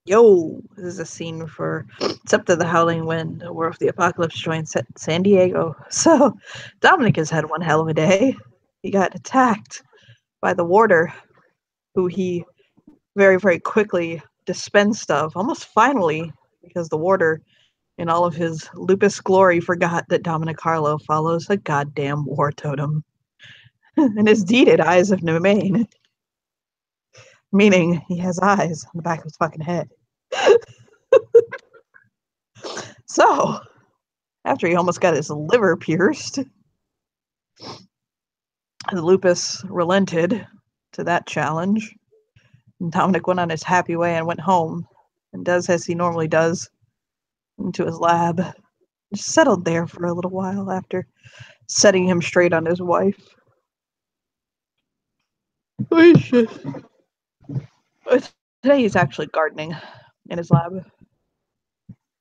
Yo, this is a scene for Except of the Howling Wind, a War of the Apocalypse joint set in San Diego. So, Dominic has had one hell of a day. He got attacked by the warder, who he very, very quickly dispensed of, almost finally, because the warder, in all of his lupus glory, forgot that Dominic Harlow follows a goddamn war totem. And his deeded eyes of Nemain. Meaning he has eyes on the back of his fucking head. So, after he almost got his liver pierced, the lupus relented to that challenge. And Dominic went on his happy way and went home and does as he normally does, into his lab. Just settled there for a little while after setting him straight on his wife. Today he's actually gardening in his lab,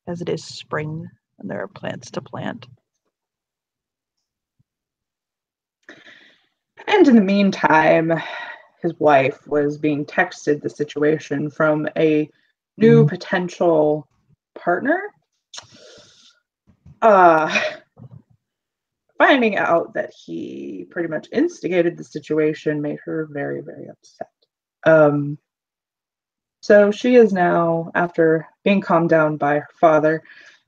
as it is spring and there are plants to plant. And in the meantime, his wife was being texted the situation from a new potential partner. Finding out that he pretty much instigated the situation made her very, very upset. So she is now, after being calmed down by her father,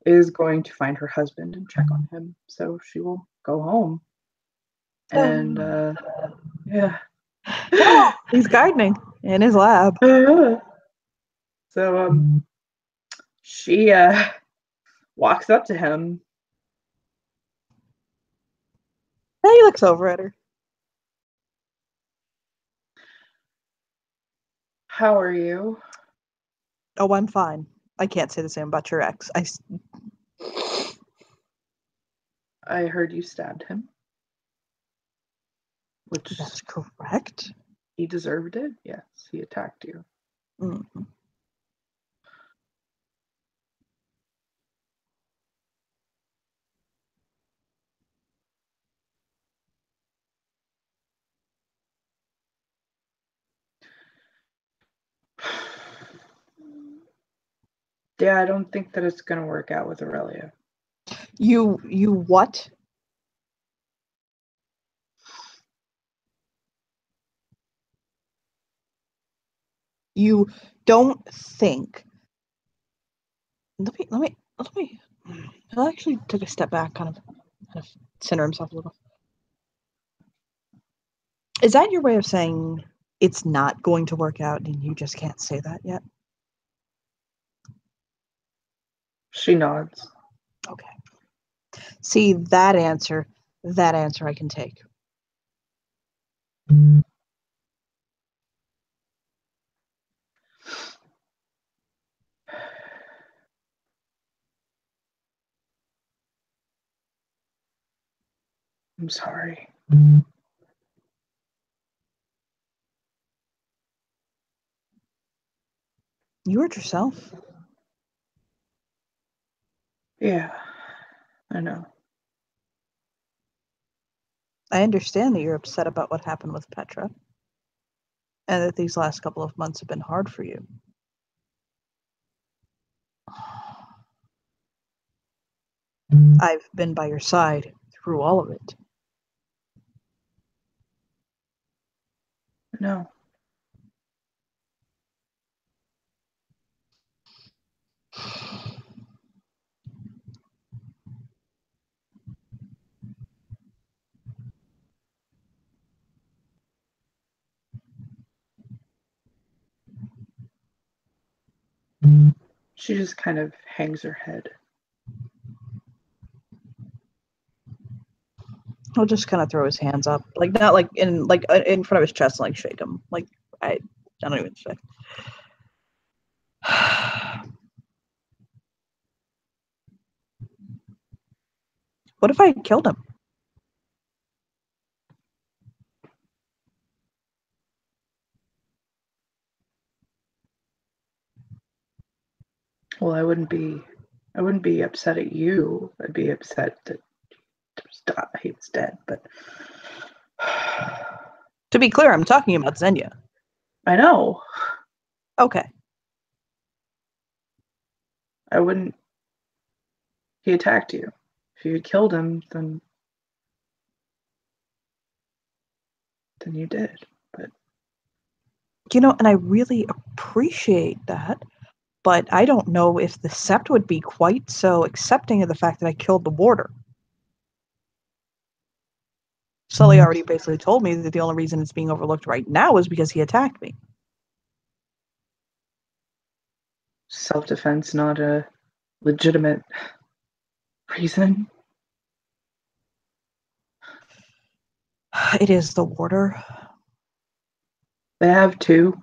is going to find her husband and check on him. So she will go home. And yeah. No, he's gardening in his lab. So she walks up to him. And he looks over at her. How are you? Oh, I'm fine. I can't say the same about your ex. I heard you stabbed him. Which that's correct. He deserved it. Yes, he attacked you. Mm-hmm. Yeah, I don't think that it's going to work out with Aurelia. You what? You don't think. Let me. He'll actually take a step back, kind of center himself a little. Is that your way of saying it's not going to work out and you just can't say that yet? She nods. Okay. See, that answer I can take. I'm sorry. You hurt yourself. Yeah, I know. I understand that you're upset about what happened with Petra, and that these last couple of months have been hard for you. I've been by your side through all of it. No. She just kind of hangs her head. He'll just kind of throw his hands up, not in front of his chest, and shake him. I don't even say. What if I killed him? Well, I wouldn't be upset at you. I'd be upset that he was dead, but to be clear, I'm talking about Xenia. I know. Okay. I wouldn't. He attacked you. If you had killed him, then you did. But And I really appreciate that, but I don't know if the Sept would be quite so accepting of the fact that I killed the warder. Sully already basically told me that the only reason it's being overlooked right now is because he attacked me. Self-defense, not a legitimate reason. It is the warder. They have two.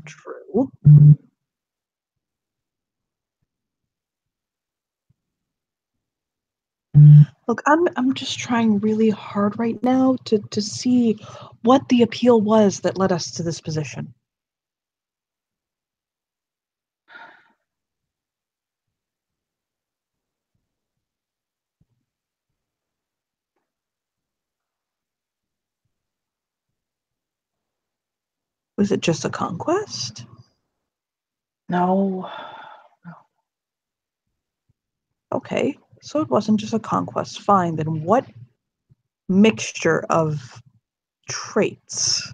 True. Look, I'm just trying really hard right now to see what the appeal was that led us to this position. Was it just a conquest? No. Okay, so it wasn't just a conquest. Fine, then what mixture of traits?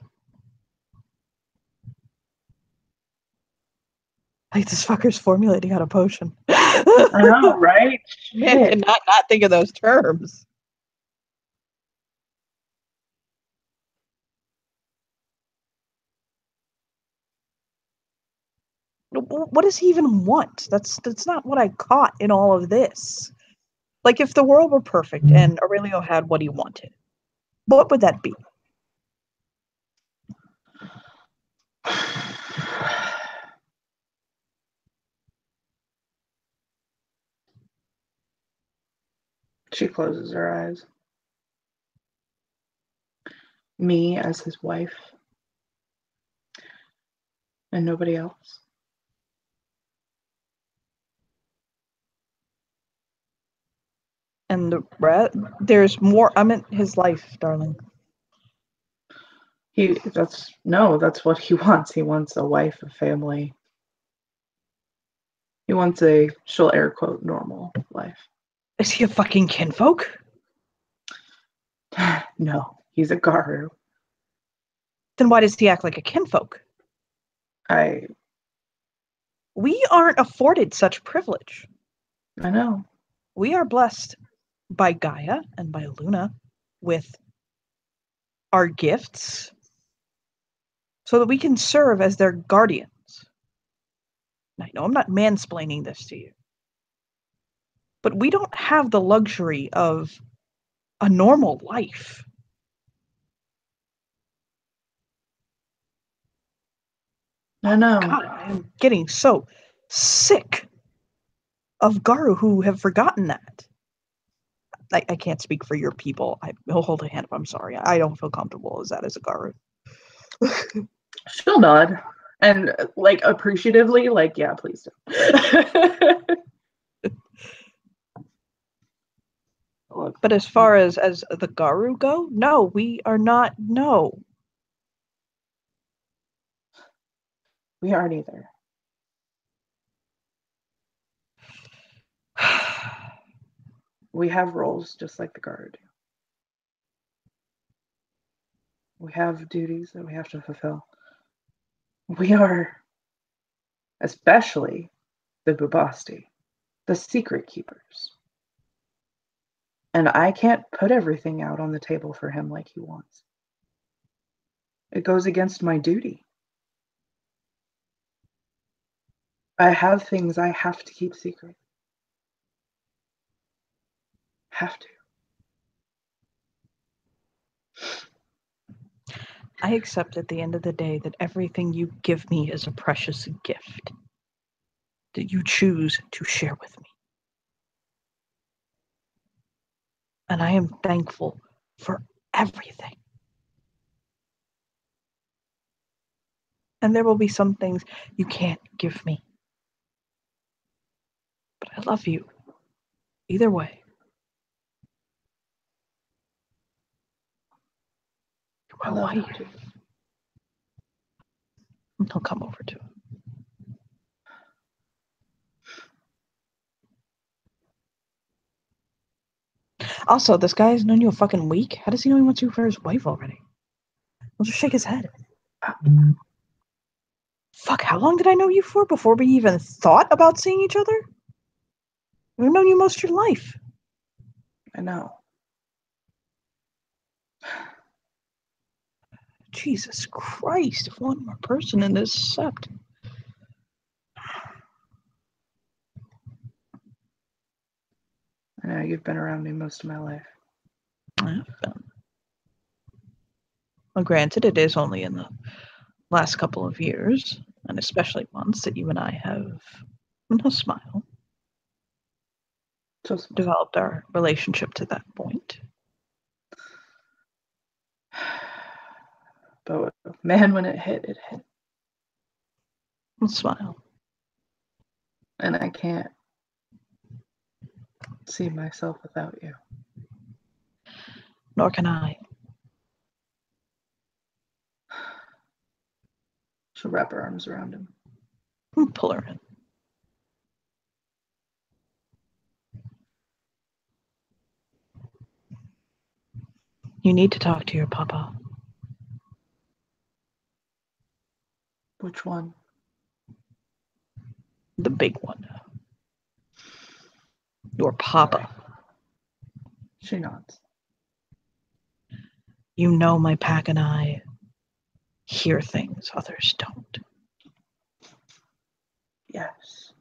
Like, this fucker's formulating out a potion. I know, right? Man cannot not think of those terms. What does he even want? That's not what I caught in all of this. Like, if the world were perfect and Aurelio had what he wanted, what would that be? She closes her eyes. Me as his wife. And nobody else. And there's more. I'm in his life, darling. That's what he wants. He wants a wife, a family. He wants a, she'll air quote, normal life. Is he a fucking kinfolk? No, he's a Garou. Then why does he act like a kinfolk? We aren't afforded such privilege. I know. We are blessed by Gaia and by Luna with our gifts so that we can serve as their guardians. I know I'm not mansplaining this to you, but we don't have the luxury of a normal life. I know. God, I am getting so sick of Garou who have forgotten that. I can't speak for your people. He'll hold a hand up. I'm sorry. I don't feel comfortable as that as a Garou. She'll nod and like appreciatively, like, yeah, please do. But as far as the Garou go, no, we are not. No, we aren't either. We have roles just like the Garou do. We have duties that we have to fulfill. We are, especially the Bubasti, the secret keepers. And I can't put everything out on the table for him like he wants. It goes against my duty. I have things I have to keep secret. Have to. I accept at the end of the day that everything you give me is a precious gift that you choose to share with me. And I am thankful for everything. And there will be some things you can't give me. But I love you. Either way. You're my wife. He'll come over to it. Also, this guy has known you a fucking week. How does he know he wants you for his wife already? I'll just shake his head. Fuck, how long did I know you for before we even thought about seeing each other? We've known you most of your life. I know. Jesus Christ, if one more person in this sept. I know you've been around me most of my life. I have been. Well, granted, it is only in the last couple of years, and especially months, that you and I have, no smile, So small. developed our relationship to that point. But man, when it hit, it hit. No smile. And I can't see myself without you. Nor can I. She'll wrap her arms around him. Pull her in. You need to talk to your papa. Which one? The big one. Your papa. She nods. You know my pack and I hear things others don't. Yes.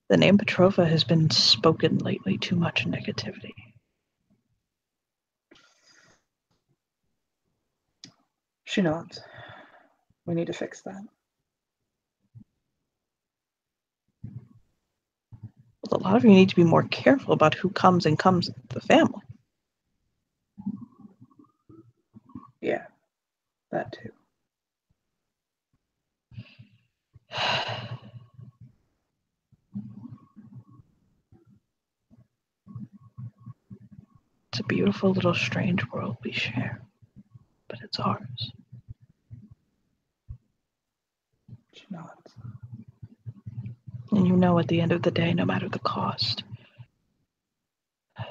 The name Petrova has been spoken lately, too much negativity. She nods. We need to fix that. A lot of you need to be more careful about who comes and comes into the family. Yeah, that too. It's a beautiful little strange world we share, but it's ours. She nods. And you know at the end of the day, no matter the cost, I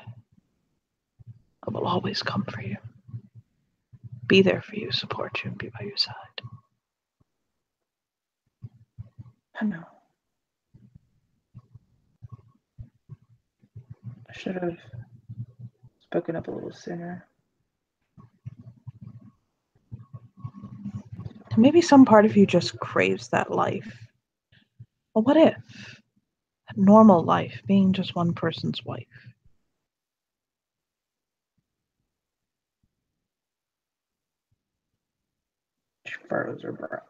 will always come for you. Be there for you, support you, and be by your side. I know. I should have spoken up a little sooner. And maybe some part of you just craves that life. Well, what if? A normal life, being just one person's wife. She furrows her brow.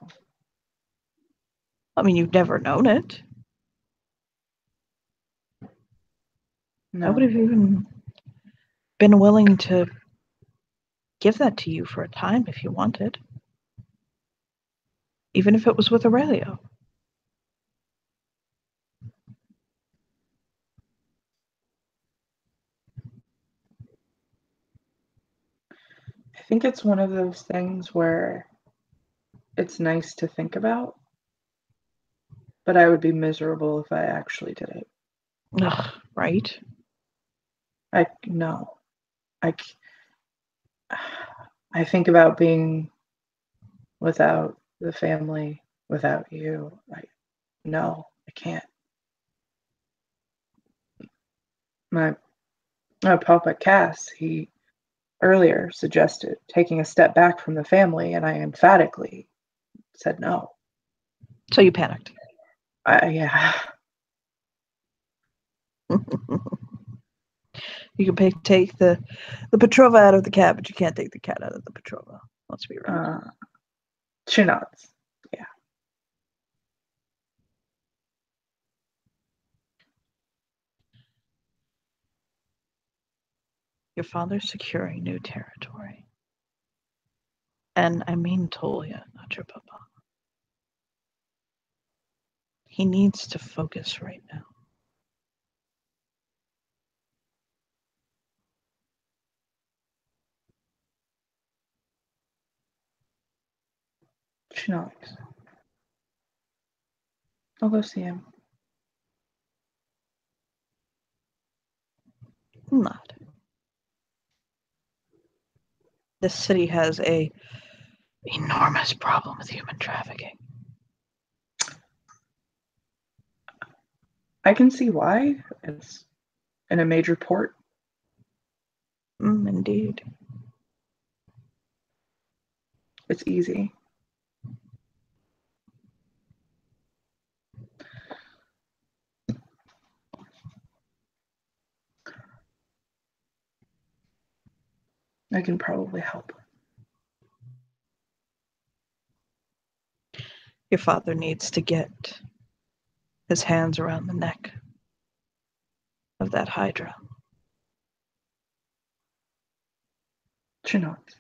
I mean, you've never known it. No. I would have even been willing to give that to you for a time if you wanted. Even if it was with Aurelio. I think it's one of those things where it's nice to think about, but I would be miserable if I actually did it. Ugh, right? No. I think about being without the family, without you. No, I can't. My Papa Cass, he earlier suggested taking a step back from the family, and I emphatically said no. So you panicked. Yeah. You can take the Petrova out of the cat, but you can't take the cat out of the Petrova. Let's be real. She nods. Yeah. Your father's securing new territory. And I mean Tolia, not your papa. He needs to focus right now. She nods. I'll go see him. I'm not. This city has a enormous problem with human trafficking. I can see why. It's in a major port. Indeed. It's easy. I can probably help. Your father needs to get his hands around the neck of that Hydra. Chinook.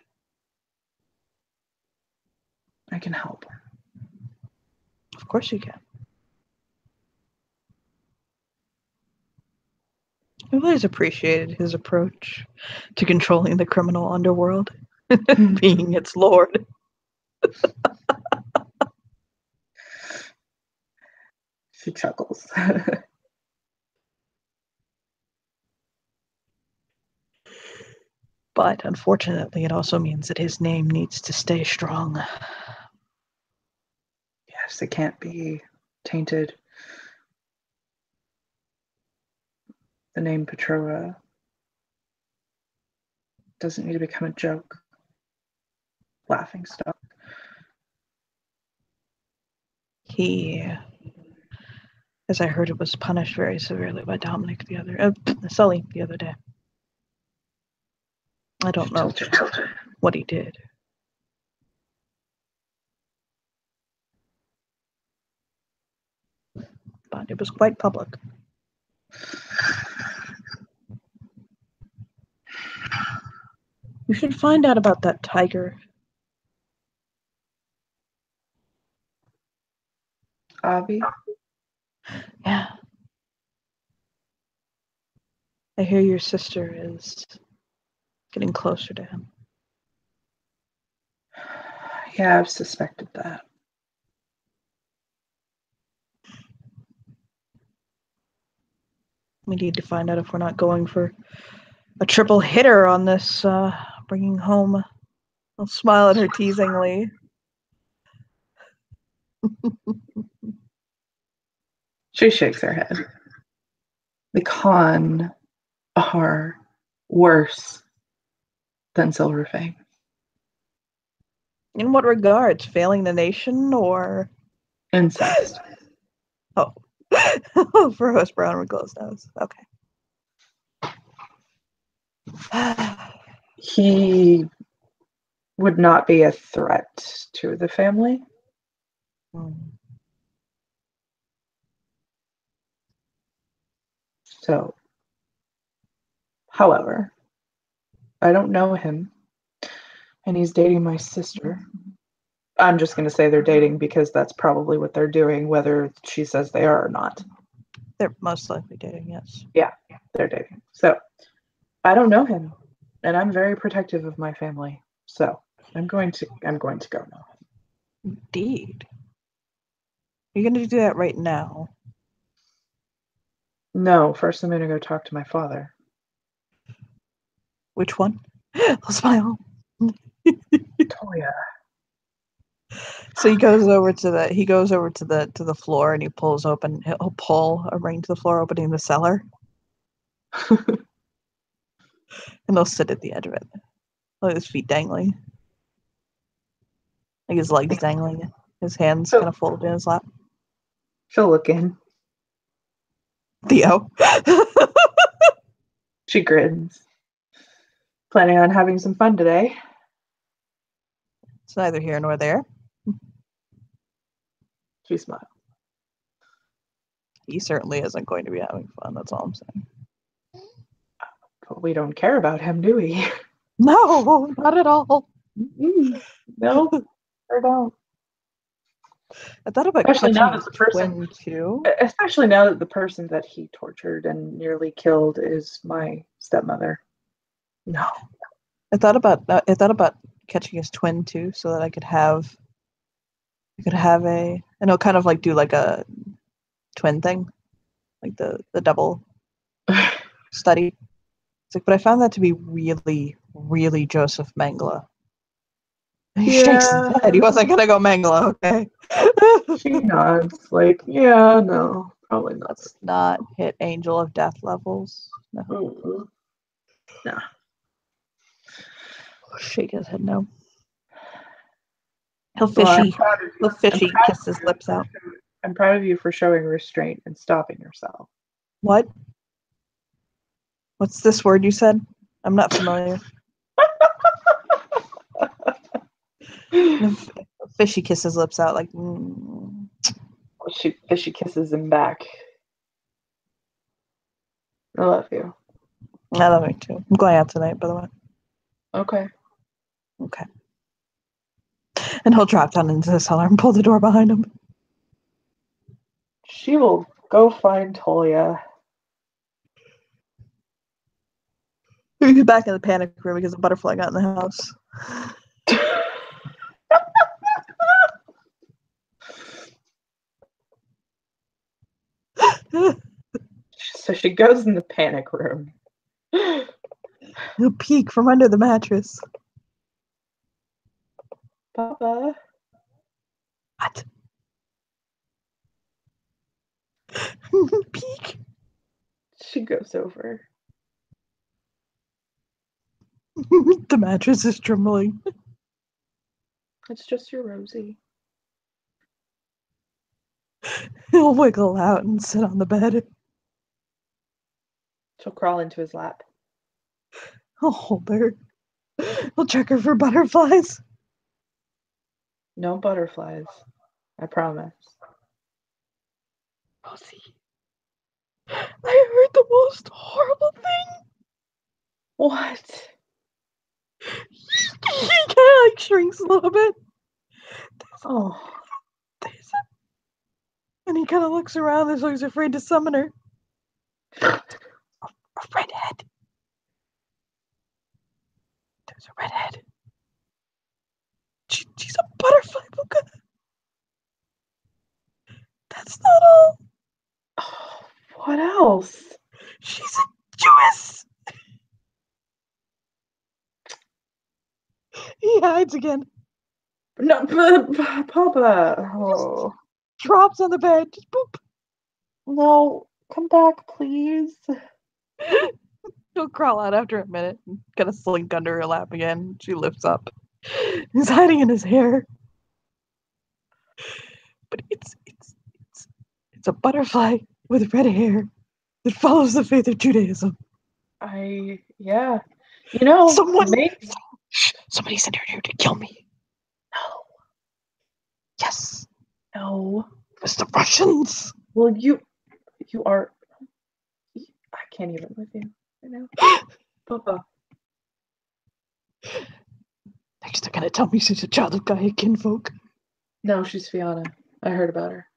I can help. Of course you can. I've always appreciated his approach to controlling the criminal underworld, being its lord. She chuckles. But unfortunately, it also means that his name needs to stay strong. Yes, it can't be tainted. The name Petrova doesn't need to become a joke. Laughing stock. He, as I heard, it was punished very severely by Dominic Sully the other day. I don't know what he did. But it was quite public. You should find out about that tiger. Avi? Yeah. I hear your sister is getting closer to him. Yeah, I've suspected that. We need to find out if we're not going for a triple hitter on this, bringing home. I'll smile at her teasingly. She shakes her head. The Khan are worse than Silverfang. In what regards? Failing the nation or Incest. Oh. For Host Brown with closed nose. Okay. He would not be a threat to the family. So, however, I don't know him, and he's dating my sister. I'm just going to say they're dating because that's probably what they're doing, whether she says they are or not. They're most likely dating, yes. Yeah, they're dating. So, I don't know him, and I'm very protective of my family. So, I'm going to go now. Indeed. You're going to do that right now? No, first I'm going to go talk to my father. Which one? I'll smile. Toya. So he goes over to the floor and he'll pull a ring to the floor, opening the cellar. And they'll sit at the edge of it. Like his feet dangling. Like his legs dangling. His hands kind of folded in his lap. She'll look in. Theo. She grins. Planning on having some fun today. It's neither here nor there. She smiles. He certainly isn't going to be having fun, that's all I'm saying. But we don't care about him, do we? No, not at all. No, I don't. I thought about Especially now catching that the person, twin too. especially now that the person that he tortured and nearly killed is my stepmother. No. I thought about catching his twin too, so that I could have kind of like do like a twin thing, like the double study. It's like, but I found that to be really, really Joseph Mengele. He Yeah. shakes his head. He wasn't gonna go Mengele, okay? She nods, like, yeah, no, probably not. Let's not hit Angel of Death levels. No. Mm-mm. Nah. Shake his head no. He'll Well, fishy. He'll fishy kiss his lips out. I'm proud of you for showing restraint and stopping yourself. What? What's this word you said? I'm not familiar. Fishy kiss his lips out like. She kisses him back. I love you. I love you too. I'm going out tonight, by the way. Okay. Okay. And he'll drop down into the cellar and pull the door behind him. She will go find Tolia. He's back in the panic room because the butterfly got in the house. So she goes in the panic room. He'll peek from under the mattress. Papa. What? Peek. She goes over. The mattress is trembling. It's just your Rosie. He'll wiggle out and sit on the bed. She'll crawl into his lap. He'll hold her. He'll check her for butterflies. No butterflies. I promise. Rosie, I heard the most horrible thing. What? He kind of like shrinks a little bit. And he kind of looks around as though he's afraid to summon her. A redhead. There's a redhead. She's a butterfly, Puka. That's not all. Oh, what else? She's a Jewess. He hides again. No, Papa. Oh. Drops on the bed. Just boop. No, come back, please. He'll crawl out after a minute and kind of slink under her lap again. She lifts up. He's hiding in his hair. But it's a butterfly with red hair that follows the faith of Judaism. Yeah. You know, somebody sent her here to kill me. No. Yes. No. It was the Russians. Well, you are. I can't even with you right now. Papa. Next, they're gonna tell me she's a child of Gaia kinfolk. No, she's Fiona. I heard about her.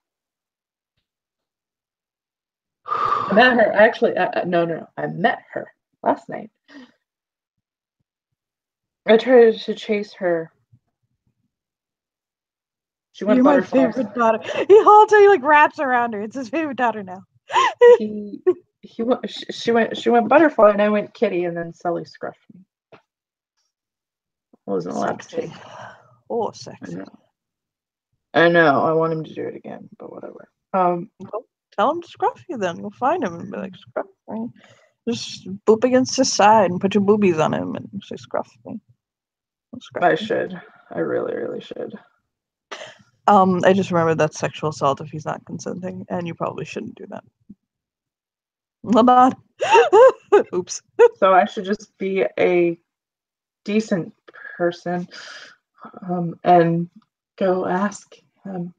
I met her. Actually, no. I met her last night. I tried to chase her. She went You're my favorite daughter. I'll tell you, like wraps around her. It's his favorite daughter now. She went butterfly, and I went kitty, and then Sully scruffed me. I wasn't allowed to take. Oh, sexy. I know. I want him to do it again, but whatever. Tell him to scruff you then. You'll find him and be like, scruff me. Just boop against his side and put your boobies on him and say, scruff me. I should. I really, really should. I just remembered that's sexual assault if he's not consenting, and you probably shouldn't do that. I'm not. Oops. So I should just be a decent person and go ask him.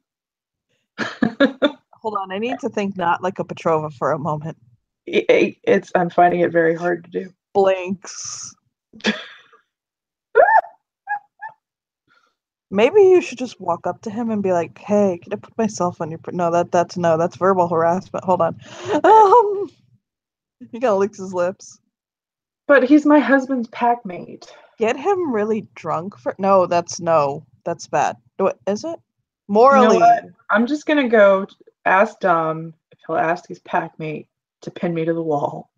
Hold on, I need to think not like a Petrova for a moment. I'm finding it very hard to do. Blinks. Maybe you should just walk up to him and be like, "Hey, can I put myself on your?" No, that's verbal harassment. Hold on. He kind of licks his lips. But he's my husband's pack mate. Get him really drunk for that's bad. Is it? Morally. You know what? I'm just gonna go ask Dom if he'll ask his pack mate to pin me to the wall.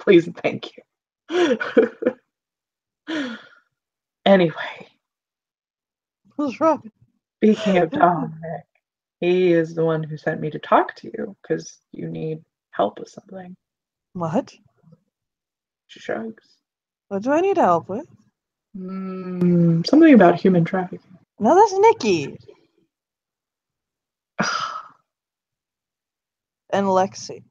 Please and thank you. Anyway, What's wrong? speaking of Dominic, he is the one who sent me to talk to you because you need help with something. What? She shrugs. What do I need help with? Something about human trafficking. No, that's Nikki and Lexi.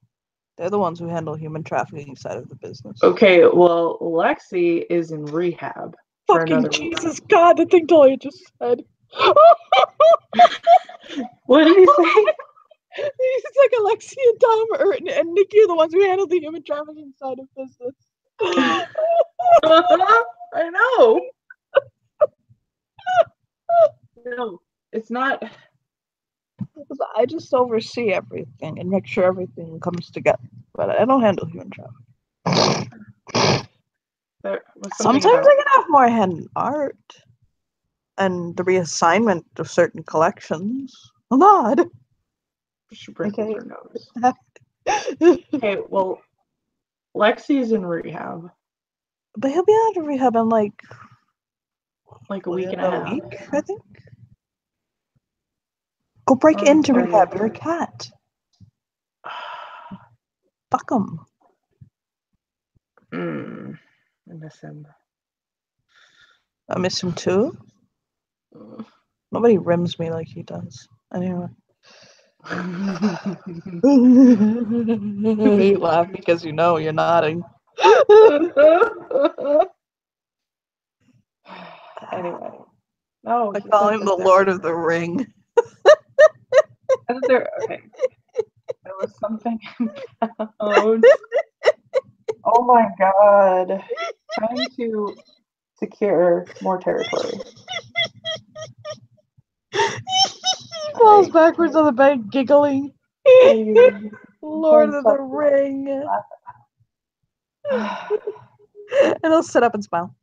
They're the ones who handle human trafficking side of the business. Okay, well, Lexi is in rehab for Fucking another Jesus God, the thing Talia just said. What did he say? He's like Alexi and Tom and Nikki are the ones who handle the human trafficking side of business. I know. No, it's not. I just oversee everything and make sure everything comes together. But I don't handle human trafficking. Sometimes I can have more hand in art and the reassignment of certain collections. A lot. She wrinkles her nose. Okay, well, Lexi's in rehab. But he'll be out of rehab in like a week and a half. Week, I think. Go break into rehab. You're a cat. Fuck him. I miss him. I miss him too. Nobody rims me like he does. Anyway. You laugh because you know you're nodding. Anyway. No, I call him the Lord of the Ring. Okay. There was something about... Oh my god. Trying to secure more territory. He falls backwards on the bed, giggling. Lord of the Ring. And he'll sit up and smile.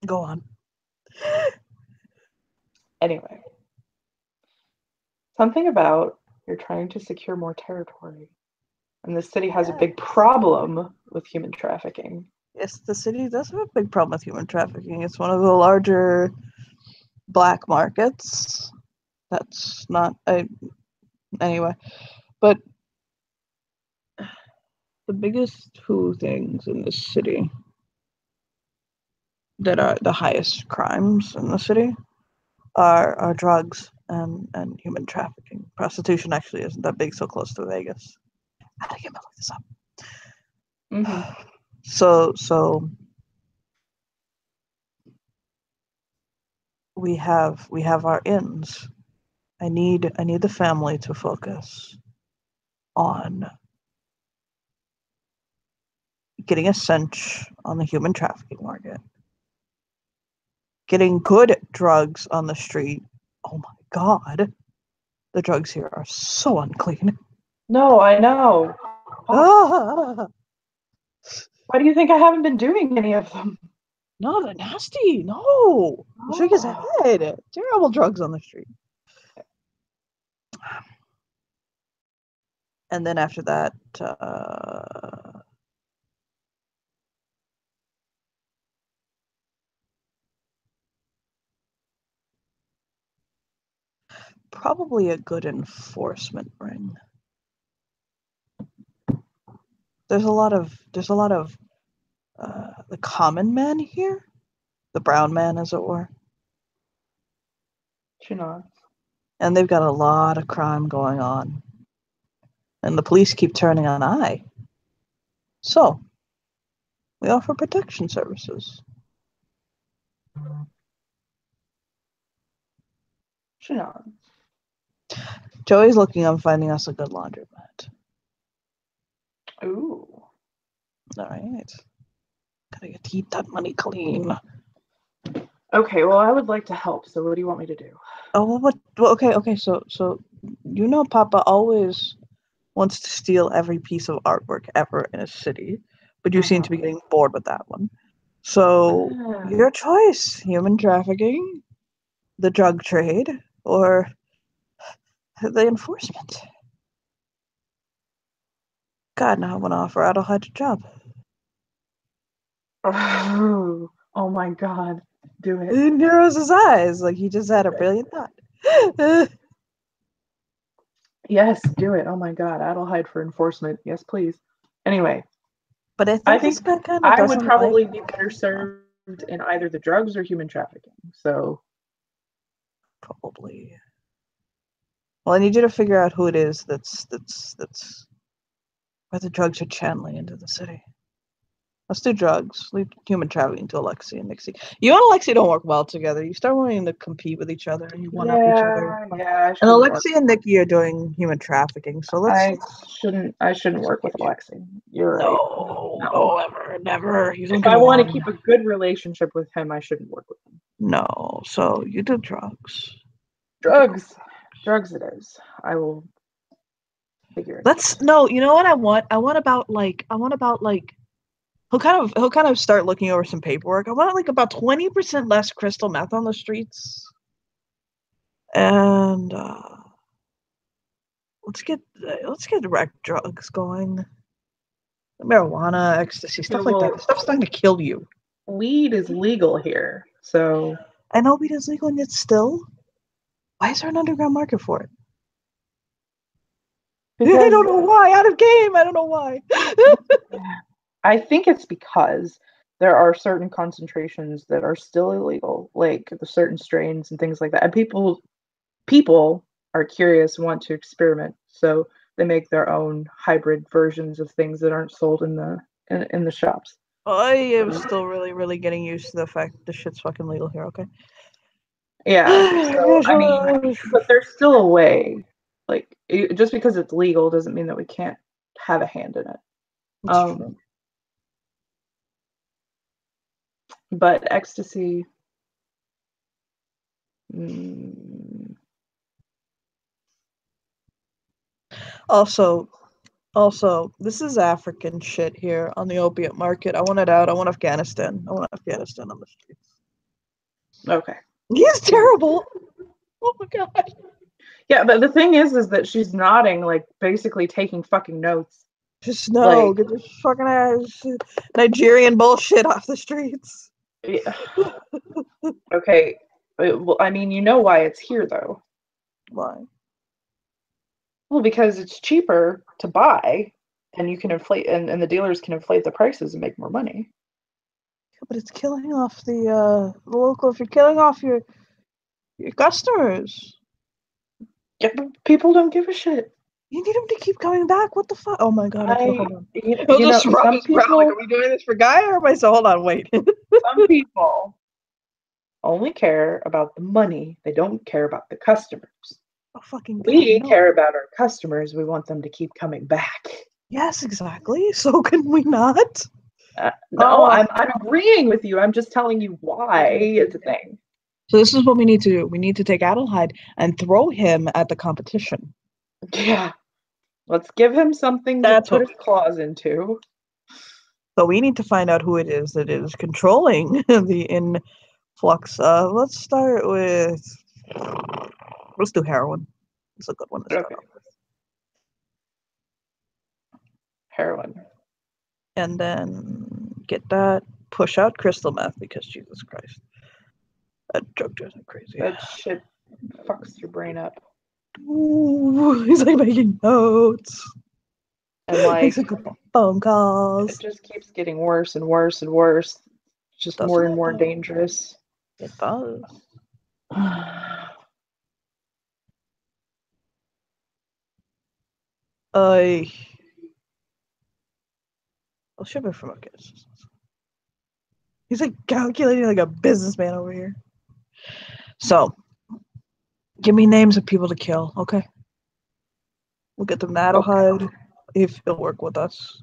Go on. Anyway. Something about you're trying to secure more territory. And the city has a big problem with human trafficking. Yes, the city does have a big problem with human trafficking. It's one of the larger black markets. That's not anyway. But the biggest two things in this city that are the highest crimes in the city are drugs and human trafficking. Prostitution actually isn't that big, so close to Vegas. I gotta get my look this up. So we have our ins. I need the family to focus on getting a cinch on the human trafficking market, getting good drugs on the street. Oh my god, the drugs here are so unclean. No, I know. Ah. Why do you think I haven't been doing any of them? No, they're nasty. No. Shake his head. Terrible drugs on the street. And then after that, probably a good enforcement ring. There's a lot of the common man here, the brown man, as it were. She nods. And they've got a lot of crime going on, and the police keep turning an eye. So we offer protection services. She nods. Joey's looking on finding us a good laundromat. Ooh. All right. Gotta keep that money clean. Okay, well, I would like to help. So, what do you want me to do? Oh, what? Well, okay. So you know, Papa always wants to steal every piece of artwork ever in a city, but you seem to be getting bored with that one. So your choice: human trafficking, the drug trade, or the enforcement. God, now I want to offer Adelheid a job. Oh my god. Do it. He narrows his eyes like he just had a brilliant thought. Yes, do it. Oh my god. Adelheid for enforcement. Yes, please. Anyway, But I I think this think guy kind of I would doesn't like. probably be better served in either the drugs or human trafficking. So Probably. Well, I need you to figure out who it is that's where the drugs are channeling into the city. Let's do drugs. Leave human trafficking to Alexi and Nixie. You and Alexi don't work well together. You start wanting to compete with each other and you one up each other. yeah, And Alexi and Nikki are doing human trafficking, so let's. I shouldn't work with Alexi. You're right. No, ever, never. You don't If get I want to along. keep a good relationship with him, I shouldn't work with him. No, so you do drugs. Drugs. Drugs it is. I will figure it Let's out. no. You know what I want? I want about like. He'll kind of start looking over some paperwork. I want like about 20% less crystal meth on the streets, and let's get direct drugs going. Marijuana, ecstasy, stuff like that. Stuff's starting to kill you. Weed is legal here, so I know weed is legal, and yet still, why is there an underground market for it? I don't know why. Out of game. I don't know why. I think it's because there are certain concentrations that are still illegal, like the certain strains and things like that. And people are curious, want to experiment, so they make their own hybrid versions of things that aren't sold in the shops. I am still really, really getting used to the fact that this shit's fucking legal here. Okay. Yeah. So I mean, but there's still a way. Like just because it's legal doesn't mean that we can't have a hand in it. But ecstasy. Also, this is African shit here on the opiate market. I want it out. I want Afghanistan. I want Afghanistan on the streets. Okay. He's terrible. Oh my god. Yeah, but the thing is that she's nodding, like basically taking fucking notes. Just no, like, get this fucking ass Nigerian bullshit off the streets. Yeah. Okay. Well, I mean, you know why it's here though. Why? Well, because it's cheaper to buy, and you can inflate, and the dealers can inflate the prices and make more money. Yeah, but it's killing off the local. If you're killing off your customers. Yeah, but people don't give a shit. You need him to keep coming back. What the fuck? Oh my god! Okay, hold on. He'll just rub his brow. Like, are we doing this for Guy or myself? Hold on, wait. Some people only care about the money. They don't care about the customers. Oh, fucking God, we care about our customers. We want them to keep coming back. Yes, exactly. So can we not? No, I'm agreeing with you. I'm just telling you why it's a thing. So this is what we need to do. We need to take Adelheid and throw him at the competition. Yeah. Let's give him something to put his claws into. So we need to find out who it is that is controlling the influx. Let's start with. Let's do heroin. It's a good one to start off with. Heroin. And then get that. Push out crystal meth because Jesus Christ. That drug dealers are crazy. That shit fucks your brain up. Ooh, he's like making notes. And like makes a couple phone calls. It just keeps getting worse and worse and worse. Just more and more dangerous. It does. I'll ship it from a guess. He's like calculating like a businessman over here. So, give me names of people to kill, okay? We'll get them to Adelheid if he'll work with us.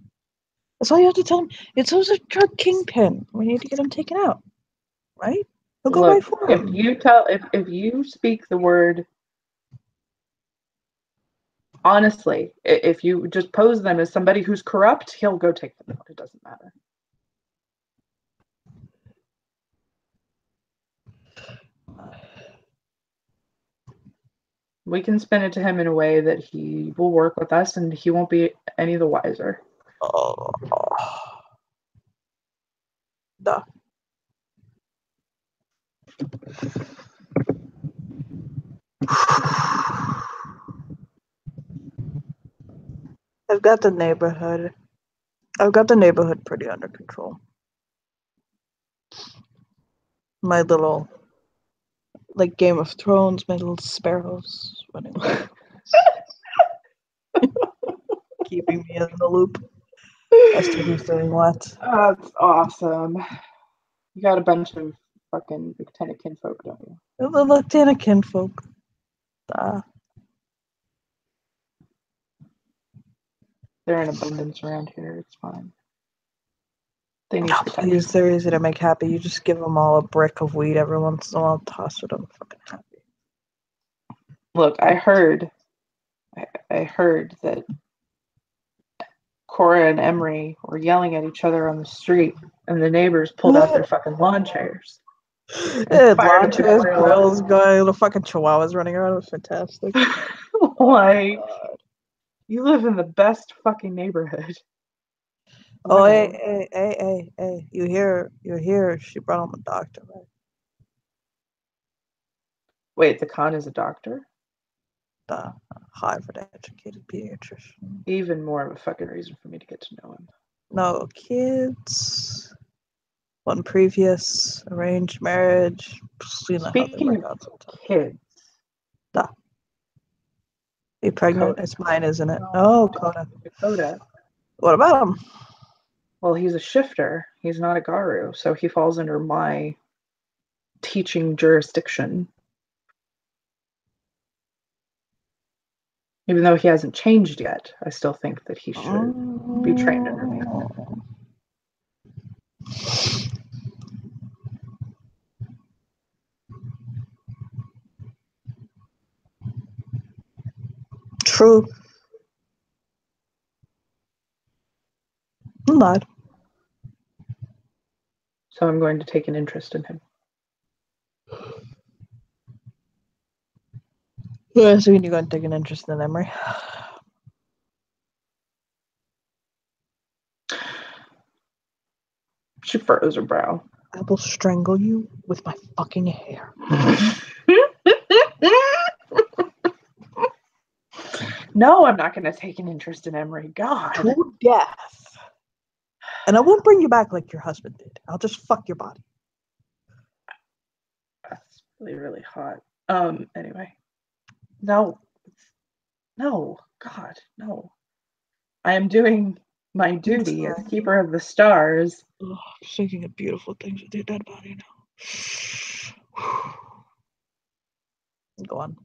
That's all you have to tell him. It's also a drug kingpin. We need to get him taken out, right? He'll go right for him. If you speak the word, honestly, if you just pose them as somebody who's corrupt, he'll go take them out. It doesn't matter. We can spin it to him in a way that he will work with us and he won't be any the wiser. Oh. Duh. I've got the neighborhood pretty under control. My little, like Game of Thrones, my little sparrows running around. Keeping me in the loop as to who's doing what. That's awesome. You got a bunch of fucking Lieutenant Kinfolk, don't you? The Lieutenant Kinfolk. They're in abundance around here. It's fine. They need protection. Please, they're easy to make happy. You just give them all a brick of weed every once in a while, toss it, I'm fucking happy. Look, I heard that Cora and Emery were yelling at each other on the street, and the neighbors pulled out their fucking lawn chairs. Lawn chairs, grills going, the fucking chihuahuas running around. It was fantastic. Like, you live in the best fucking neighborhood. Oh, hey, you hear, she brought him a doctor, right? Wait, the Khan is a doctor? The Harvard-educated pediatrician. Even more of a fucking reason for me to get to know him. No kids. One previous arranged marriage. Speaking of kids. Duh. Be pregnant? It's mine, isn't it? Oh, Dakota. What about him? Well, he's a shifter. He's not a Garu, so he falls under my teaching jurisdiction. Even though he hasn't changed yet, I still think that he should be trained under me. True. I'm not. So I'm going to take an interest in him. Yeah, so you're going to take an interest in Emery. She furrows her brow. I will strangle you with my fucking hair. No, I'm not going to take an interest in Emery. God. To death. And I won't bring you back like your husband did. I'll just fuck your body. That's really, really hot. Anyway. No. God, no. I am doing my duty as keeper of the stars. Oh, I'm thinking of beautiful things with your dead body now. Go on.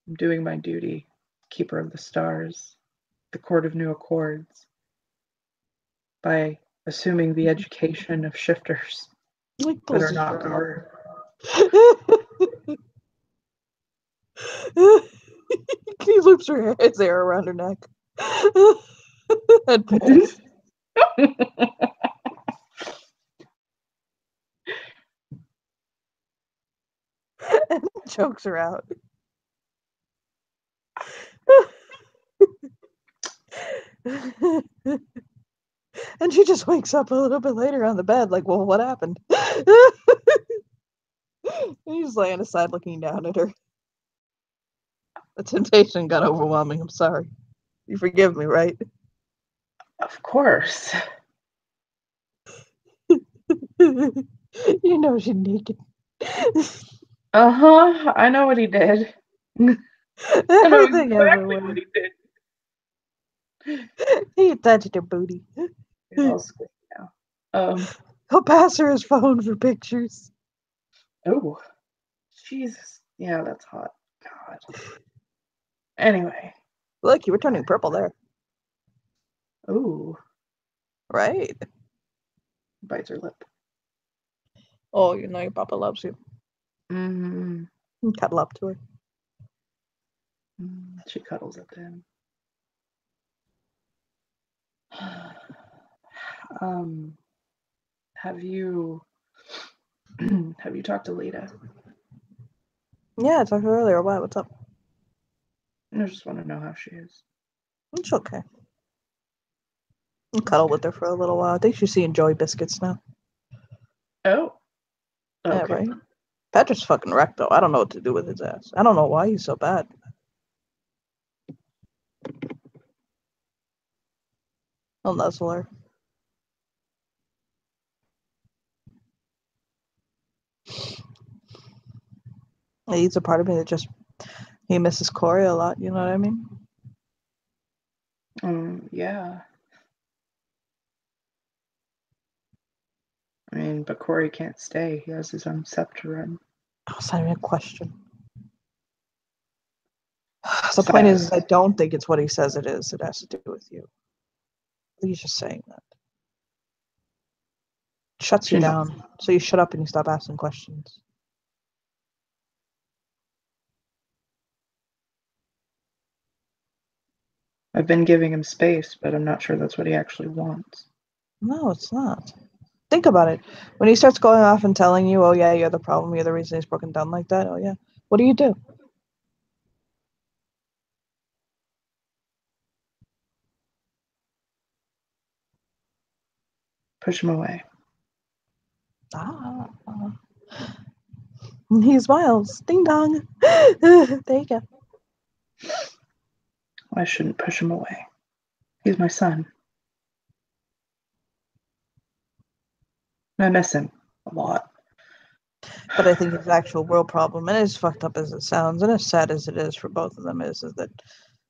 I'm doing my duty, keeper of the stars, the court of new accords, by assuming the education of shifters Like that are not guard. He loops his hair around her neck and pulls. And chokes her out. And she just wakes up a little bit later on the bed, like, well, what happened? He's laying aside looking down at her. The temptation got overwhelming. I'm sorry. You forgive me, right? Of course. You know she's naked. Uh-huh. I know what he did. Everything exactly everywhere. what he did. He touched her booty. He's all squishy now. He'll pass her his phone for pictures. Oh, Jesus. Yeah, that's hot. God. Anyway. Look, you were turning purple there. Ooh. Right? Bites her lip. Oh, you know your papa loves you. Mm-hmm. You cuddle up to her. She cuddles up to him. Have you talked to Lita? Yeah, I talked to her earlier. Why? What's up? I just want to know how she is. It's okay. I'll cuddle with her for a little while. I think she's seeing Joey Biscuits now. Oh, Yeah, okay. right? Patrick's fucking wrecked, though. I don't know what to do with his ass. I don't know why he's so bad. I'll nuzzle her. He's a part of me that just, he misses Corey a lot, you know what I mean? Yeah. I mean, but Corey can't stay. He has his own scepter run. It's not even a question. The point is, I don't think it's what he says it is. It has to do with you. He's just saying that. Shuts you down. So you shut up and you stop asking questions. I've been giving him space, but I'm not sure that's what he actually wants. No, it's not. Think about it. When he starts going off and telling you, oh yeah, you're the problem, you're the reason he's broken down like that, oh yeah, what do you do? Push him away. He smiles. Ding dong. There you go. I shouldn't push him away. He's my son. I miss him a lot. But I think his actual real problem, and as fucked up as it sounds, and as sad as it is for both of them, is that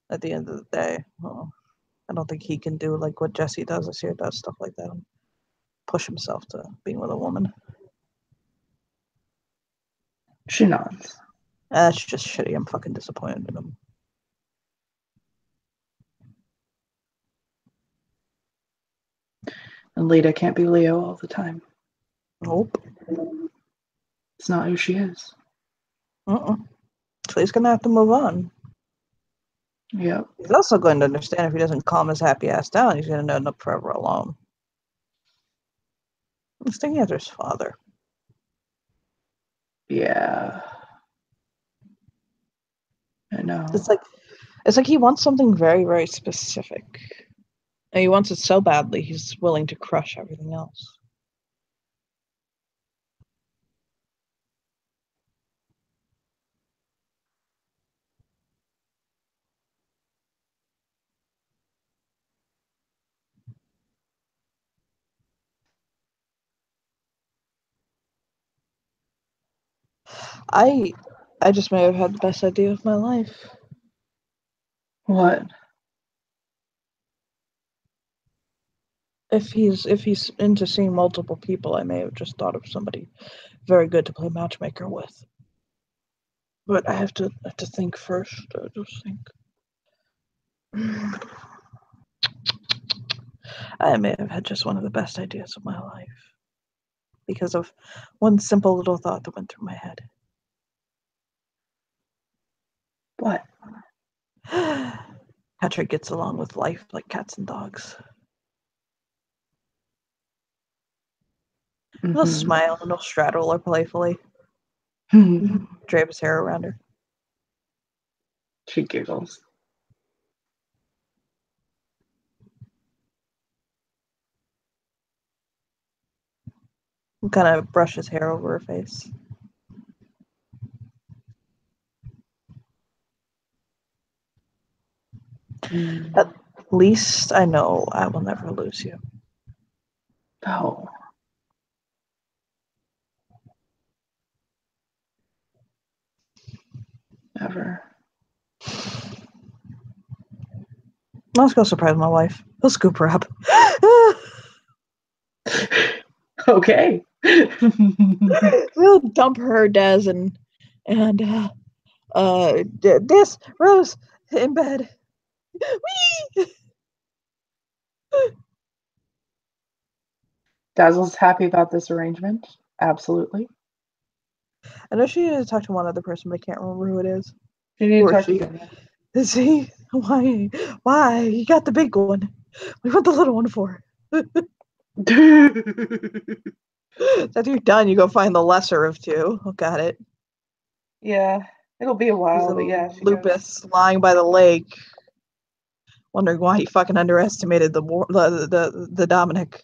at the end of the day, I don't think he can do like what Jesse does. Asir does stuff like that. And push himself to being with a woman. She nods. That's just shitty. I'm fucking disappointed in him. And Lita can't be Leo all the time. Nope. It's not who she is. So he's gonna have to move on. Yep. He's also going to understand if he doesn't calm his happy ass down, he's going to end up forever alone. He's thinking after his father. Yeah. I know. It's like he wants something very, very specific. And he wants it so badly, he's willing to crush everything else. I just may have had the best idea of my life. What? If he's into seeing multiple people, I may have just thought of somebody very good to play matchmaker with. But I have to think first. I just think. I may have had just one of the best ideas of my life because of one simple little thought that went through my head. What? Patrick gets along with life like cats and dogs. Mm-hmm. He'll smile and he'll straddle her playfully. Drape his hair around her. She giggles. He'll kind of brush his hair over her face. At least I know I will never lose you. Oh. Never. Let's go surprise my wife. He'll scoop her up. Okay. We'll dump her, Des, and this Rose in bed. Whee! Dazzle's happy about this arrangement. Absolutely. I know she needed to talk to one other person, but I can't remember who it is. She needed to talk to Gunnar. Is he? Why? Why? You got the big one. We want the little one for. After you're done, you go find the lesser of two. Oh, got it. Yeah, it'll be a He's while, a but yeah, she goes. lupus lying by the lake, wondering why he fucking underestimated the Dominic.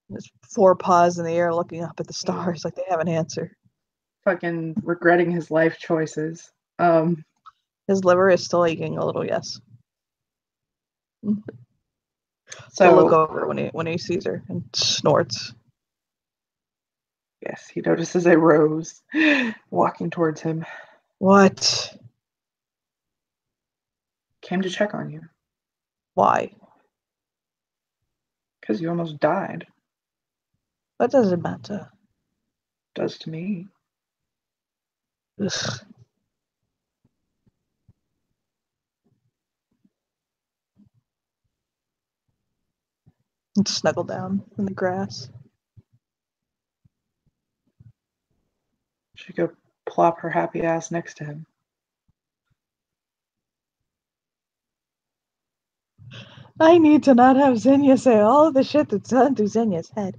His four paws in the air, looking up at the stars like they have an answer. Fucking regretting his life choices. His liver is still aching a little. Yes. So He'll look over when he sees her and snorts. Yes, he notices a rose walking towards him. What? Came to check on you Why? because you almost died. That doesn't matter. Does to me. Ugh. And snuggle down in the grass. She go plop her happy ass next to him. I need to not have Xenia say all of the shit that's done through Xenia's head.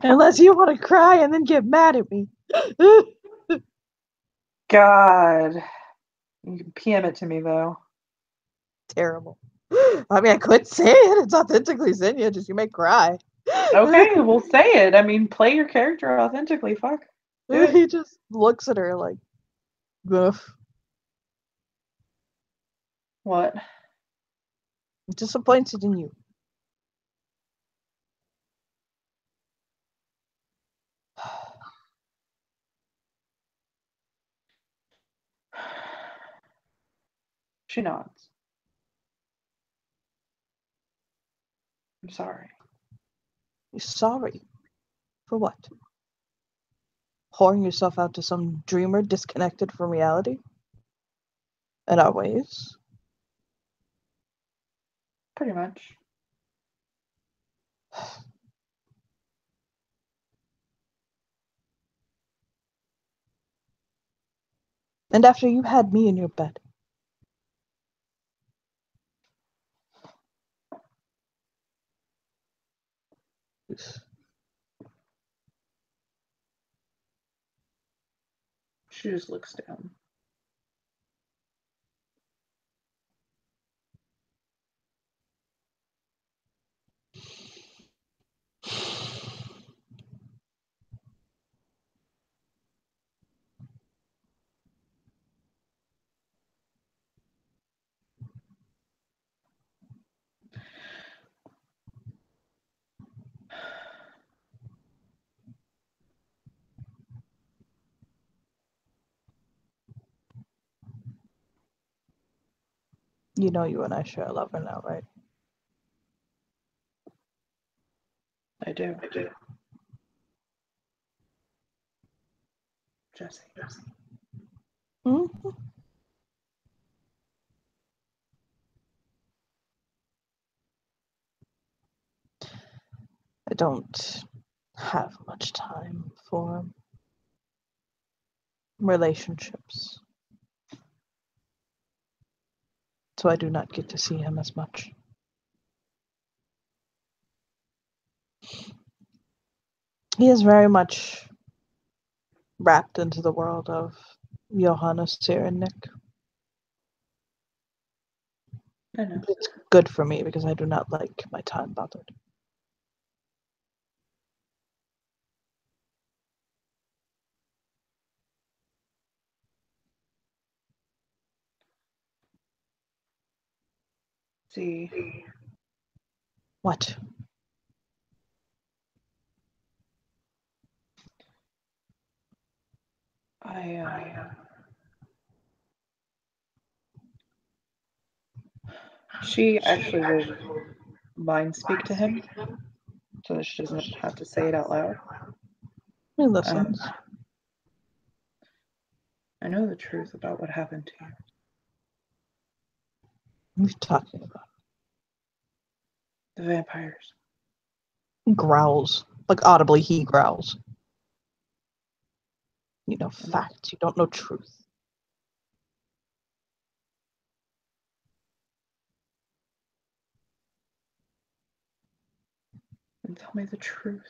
Unless you want to cry and then get mad at me. God. You can PM it to me though. Terrible. I mean, I could say it. It's authentically Xenia, just you may cry. Okay, we'll say it. I mean, play your character authentically. Fuck. He just looks at her like, goof. What? I'm disappointed in you. She nods. I'm sorry. You're sorry. For what? Pouring yourself out to some dreamer disconnected from reality? And our ways? Pretty much. And after you had me in your bed. She just looks down. You know you and I share a lover now, right? I do. Jesse. Mm-hmm. I don't have much time for relationships. So I do not get to see him as much. He is very much wrapped into the world of Johannes, Cyr, and Nick. I know. It's good for me because I do not like my time bothered. See. What? She actually will mind speak to him so that she doesn't have to say it out loud. He listens. I know the truth about what happened to you. What are you talking about? The vampires. He growls. Like audibly, he growls. You know facts. You don't know truth. And tell me the truth.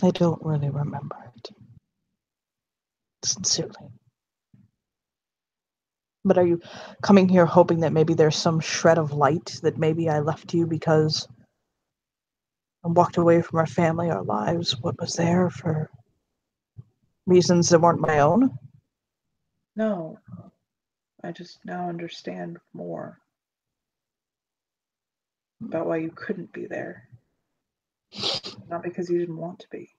I don't really remember it. Sincerely. But are you coming here hoping that maybe there's some shred of light that maybe I left you because I walked away from our family, our lives, what was there for reasons that weren't my own? No. I just now understand more about why you couldn't be there. Not because you didn't want to be.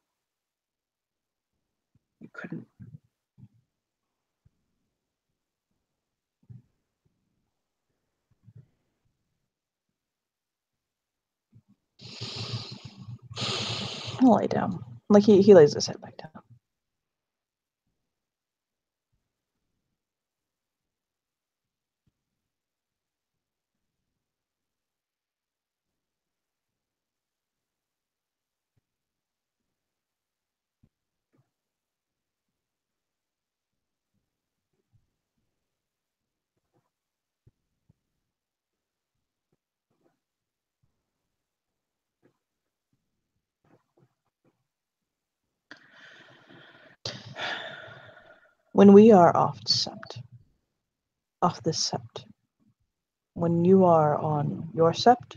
You couldn't. I'll lay down. Like he lays his head back down. When we are off this sept, when you are on your sept,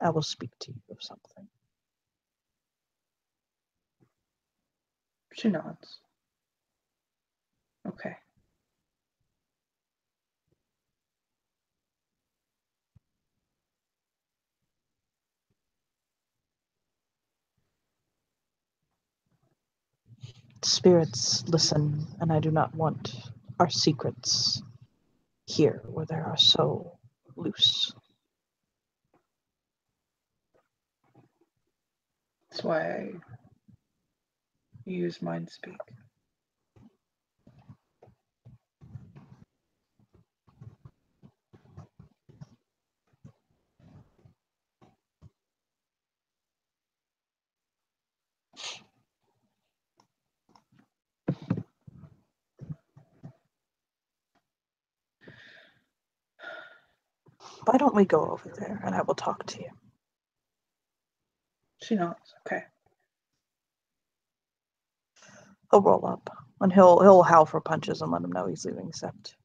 I will speak to you of something. She nods. Okay. Spirits listen, and I do not want our secrets here where they are so loose. That's why I use mind speak. Why don't we go over there and I will talk to you? She nods. Okay. He'll roll up and he'll howl for Punches and let him know he's leaving Sept,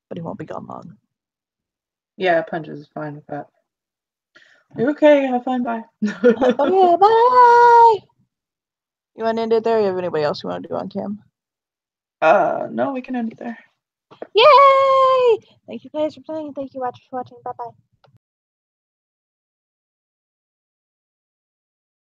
but he won't be gone long. Yeah, Punches is fine with that. Okay, have fun, bye. Okay, bye! You want to end it there? Or you have anybody else you want to do on cam? No, we can end it there. Yay! Thank you guys for playing. Thank you for watching. Bye-bye.